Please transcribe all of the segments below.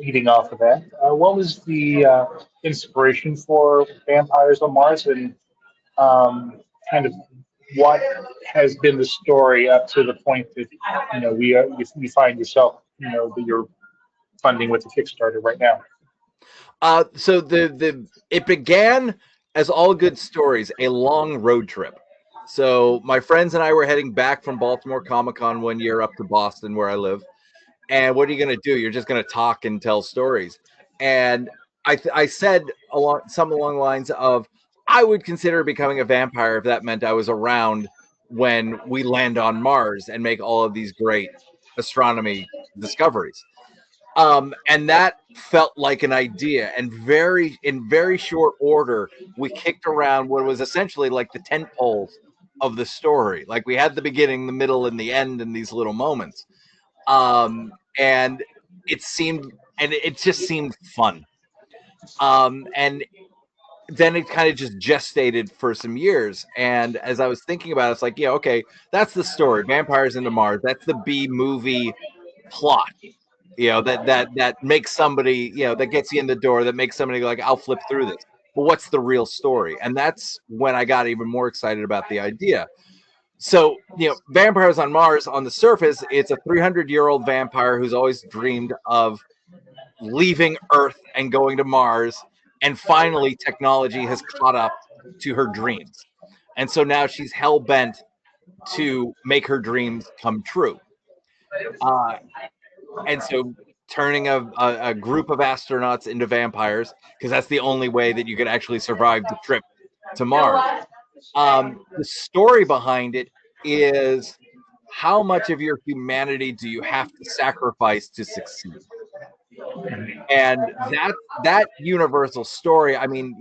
leading off of that, what was the inspiration for Vampires on Mars, and kind of what has been the story up to the point that you find yourself, that you're funding with the Kickstarter right now? So the it began as all good stories, a long road trip. So my friends and I were heading back from Baltimore Comic Con one year up to Boston, where I live. And what are you going to do? You're just going to talk and tell stories. And I said something along the lines of, I would consider becoming a vampire if that meant I was around when we land on Mars and make all of these great astronomy discoveries. And that felt like an idea. And in very short order, we kicked around what was essentially like the tent poles of the story. Like we had the beginning, the middle, and the end in these little moments. And it just seemed fun. And then it kind of just gestated for some years. And as I was thinking about it, it's like, yeah, okay, that's the story. Vampires into Mars. That's the B movie plot. That makes somebody, that gets you in the door, that makes somebody go like, I'll flip through this. But what's the real story? And that's when I got even more excited about the idea. So, Vampires on Mars, on the surface, it's a 300-year-old vampire who's always dreamed of leaving Earth and going to Mars. And finally, technology has caught up to her dreams. And so now she's hell bent to make her dreams come true. Uh, and so turning a group of astronauts into vampires, because that's the only way that you could actually survive the trip to Mars. The story behind it is, how much of your humanity do you have to sacrifice to succeed? And that universal story, I mean,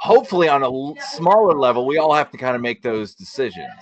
hopefully on a smaller level, we all have to kind of make those decisions.